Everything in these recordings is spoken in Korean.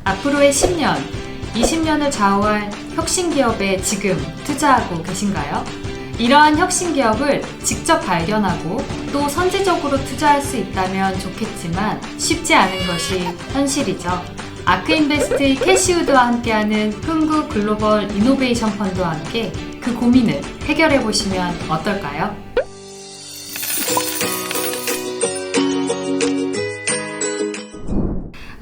앞으로의 10년, 20년을 좌우할 혁신기업에 지금 투자하고 계신가요? 이러한 혁신기업을 직접 발견하고 또 선제적으로 투자할 수 있다면 좋겠지만 쉽지 않은 것이 현실이죠. 아크인베스트의 캐시우드와 함께하는 흥국 글로벌 이노베이션 펀드와 함께 그 고민을 해결해 보시면 어떨까요?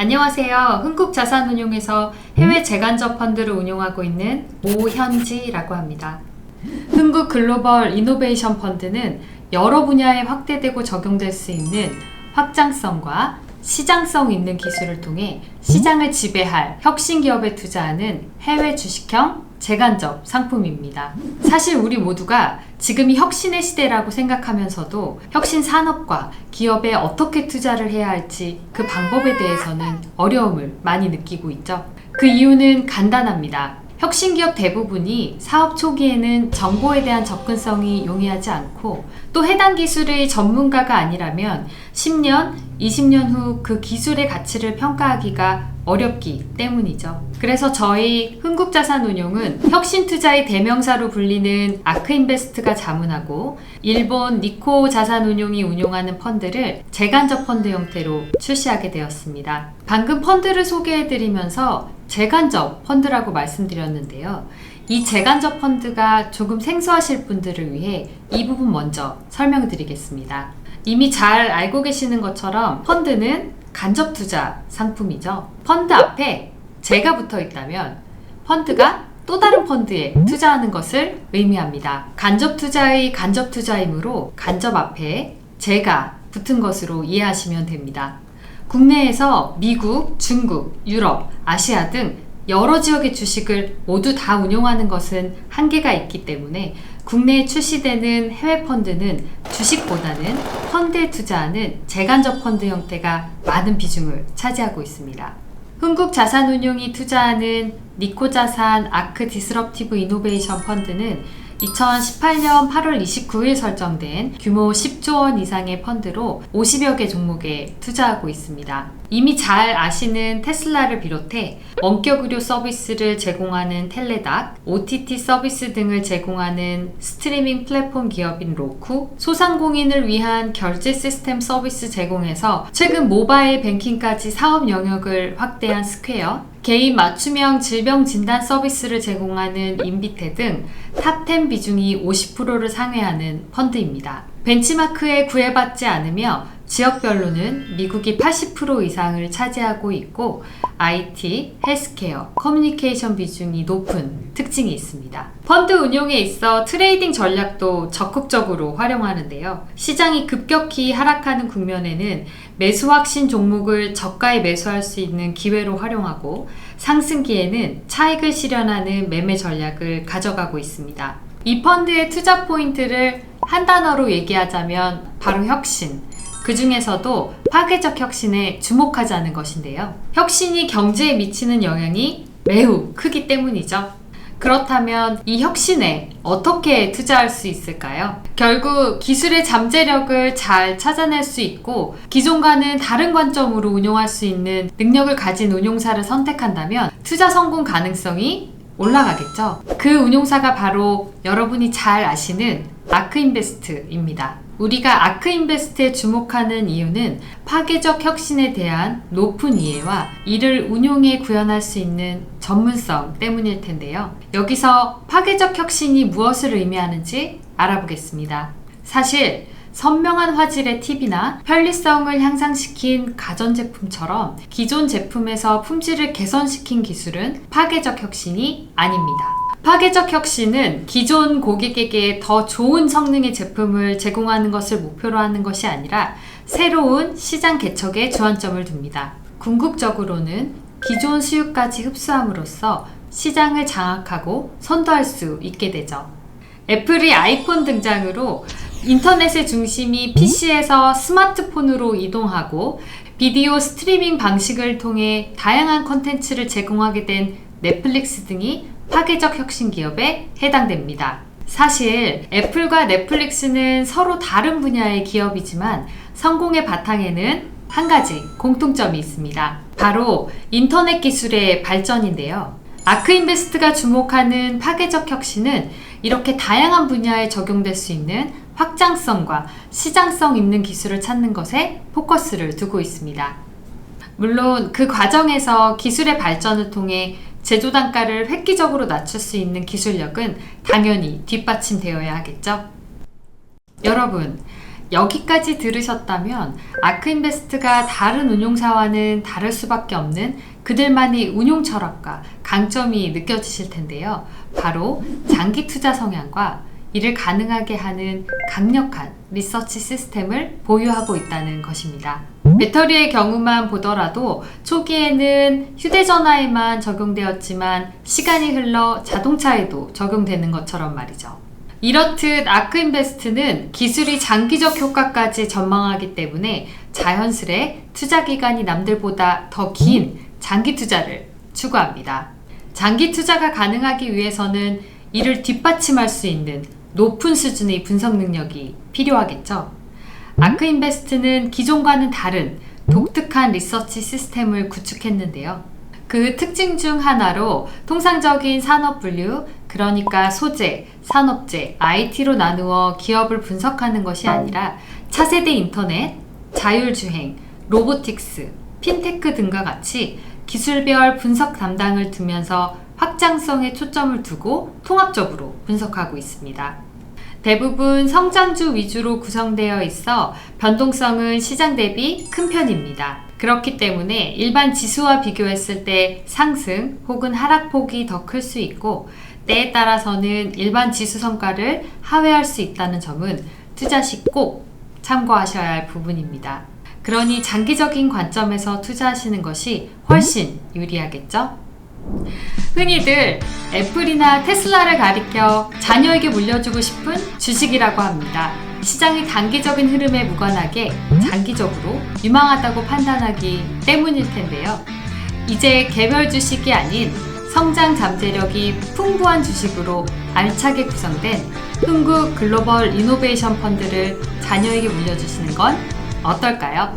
안녕하세요. 흥국자산운용에서 해외 재간접 펀드를 운용하고 있는 오현지라고 합니다. 흥국 글로벌 이노베이션 펀드는 여러 분야에 확대되고 적용될 수 있는 확장성과 시장성 있는 기술을 통해 시장을 지배할 혁신기업에 투자하는 해외 주식형 재간접 상품입니다. 사실 우리 모두가 지금이 혁신의 시대라고 생각하면서도 혁신 산업과 기업에 어떻게 투자를 해야 할지 그 방법에 대해서는 어려움을 많이 느끼고 있죠. 그 이유는 간단합니다. 혁신기업 대부분이 사업 초기에는 정보에 대한 접근성이 용이하지 않고 또 해당 기술의 전문가가 아니라면 10년, 20년 후 그 기술의 가치를 평가하기가 어렵기 때문이죠. 그래서 저희 흥국자산운용은 혁신투자의 대명사로 불리는 아크인베스트가 자문하고 일본 니코 자산운용이 운용하는 펀드를 재간접 펀드 형태로 출시하게 되었습니다. 방금 펀드를 소개해드리면서 재간접 펀드라고 말씀드렸는데요. 이 재간접 펀드가 조금 생소하실 분들을 위해 이 부분 먼저 설명드리겠습니다. 이미 잘 알고 계시는 것처럼 펀드는 간접 투자 상품이죠. 펀드 앞에 재가 붙어 있다면 펀드가 또 다른 펀드에 투자하는 것을 의미합니다. 간접 투자의 간접 투자이므로 간접 앞에 재가 붙은 것으로 이해하시면 됩니다. 국내에서 미국, 중국, 유럽, 아시아 등 여러 지역의 주식을 모두 다 운용하는 것은 한계가 있기 때문에 국내에 출시되는 해외 펀드는 주식보다는 펀드에 투자하는 재간접 펀드 형태가 많은 비중을 차지하고 있습니다. 흥국자산운용이 투자하는 니코자산 아크 디스럽티브 이노베이션 펀드는 2018년 8월 29일 설정된 규모 10조 원 이상의 펀드로 50여 개 종목에 투자하고 있습니다. 이미 잘 아시는 테슬라를 비롯해 원격 의료 서비스를 제공하는 텔레닥, OTT 서비스 등을 제공하는 스트리밍 플랫폼 기업인 roku, 소상공인을 위한 결제 시스템 서비스 제공에서 최근 모바일 뱅킹까지 사업 영역을 확대한 스퀘어, 개인 맞춤형 질병 진단 서비스를 제공하는 인비테 등 탑10 비중이 50%를 상회하는 펀드입니다. 벤치마크에 구애받지 않으며 지역별로는 미국이 80% 이상을 차지하고 있고 IT, 헬스케어, 커뮤니케이션 비중이 높은 특징이 있습니다. 펀드 운용에 있어 트레이딩 전략도 적극적으로 활용하는데요. 시장이 급격히 하락하는 국면에는 매수 확신 종목을 저가에 매수할 수 있는 기회로 활용하고 상승기에는 차익을 실현하는 매매 전략을 가져가고 있습니다. 이 펀드의 투자 포인트를 한 단어로 얘기하자면 바로 혁신, 그 중에서도 파괴적 혁신에 주목하자는 것인데요. 혁신이 경제에 미치는 영향이 매우 크기 때문이죠. 그렇다면 이 혁신에 어떻게 투자할 수 있을까요? 결국 기술의 잠재력을 잘 찾아낼 수 있고 기존과는 다른 관점으로 운용할 수 있는 능력을 가진 운용사를 선택한다면 투자 성공 가능성이 올라가겠죠. 그 운용사가 바로 여러분이 잘 아시는 아크인베스트입니다. 우리가 아크인베스트에 주목하는 이유는 파괴적 혁신에 대한 높은 이해와 이를 운용에 구현할 수 있는 전문성 때문일 텐데요. 여기서 파괴적 혁신이 무엇을 의미하는지 알아보겠습니다. 사실 선명한 화질의 TV나 편리성을 향상시킨 가전제품처럼 기존 제품에서 품질을 개선시킨 기술은 파괴적 혁신이 아닙니다. 파괴적 혁신은 기존 고객에게 더 좋은 성능의 제품을 제공하는 것을 목표로 하는 것이 아니라 새로운 시장 개척에 주안점을 둡니다. 궁극적으로는 기존 수요까지 흡수함으로써 시장을 장악하고 선도할 수 있게 되죠. 애플의 아이폰 등장으로 인터넷의 중심이 PC에서 스마트폰으로 이동하고 비디오 스트리밍 방식을 통해 다양한 콘텐츠를 제공하게 된 넷플릭스 등이 파괴적 혁신 기업에 해당됩니다. 사실 애플과 넷플릭스는 서로 다른 분야의 기업이지만 성공의 바탕에는 한 가지 공통점이 있습니다. 바로 인터넷 기술의 발전인데요. 아크인베스트가 주목하는 파괴적 혁신은 이렇게 다양한 분야에 적용될 수 있는 확장성과 시장성 있는 기술을 찾는 것에 포커스를 두고 있습니다. 물론 그 과정에서 기술의 발전을 통해 제조 단가를 획기적으로 낮출 수 있는 기술력은 당연히 뒷받침되어야 하겠죠. 여러분, 여기까지 들으셨다면 아크인베스트가 다른 운용사와는 다를 수밖에 없는 그들만의 운용 철학과 강점이 느껴지실 텐데요. 바로 장기 투자 성향과 이를 가능하게 하는 강력한 리서치 시스템을 보유하고 있다는 것입니다. 배터리의 경우만 보더라도 초기에는 휴대전화에만 적용되었지만 시간이 흘러 자동차에도 적용되는 것처럼 말이죠. 이렇듯 아크인베스트는 기술이 장기적 효과까지 전망하기 때문에 자연스레 투자 기간이 남들보다 더 긴 장기 투자를 추구합니다. 장기 투자가 가능하기 위해서는 이를 뒷받침할 수 있는 높은 수준의 분석 능력이 필요하겠죠. 아크인베스트는 기존과는 다른 독특한 리서치 시스템을 구축했는데요. 그 특징 중 하나로 통상적인 산업 분류, 그러니까 소재, 산업재, IT로 나누어 기업을 분석하는 것이 아니라 차세대 인터넷, 자율주행, 로보틱스, 핀테크 등과 같이 기술별 분석 담당을 두면서 확장성에 초점을 두고 통합적으로 분석하고 있습니다. 대부분 성장주 위주로 구성되어 있어 변동성은 시장 대비 큰 편입니다. 그렇기 때문에 일반 지수와 비교했을 때 상승 혹은 하락폭이 더 클 수 있고 때에 따라서는 일반 지수 성과를 하회할 수 있다는 점은 투자 시 꼭 참고하셔야 할 부분입니다. 그러니 장기적인 관점에서 투자하시는 것이 훨씬 유리하겠죠? 흔히들 애플이나 테슬라를 가리켜 자녀에게 물려주고 싶은 주식이라고 합니다. 시장의 단기적인 흐름에 무관하게 장기적으로 유망하다고 판단하기 때문일 텐데요. 이제 개별 주식이 아닌 성장 잠재력이 풍부한 주식으로 알차게 구성된 흥국 글로벌 이노베이션 펀드를 자녀에게 물려주시는 건 어떨까요?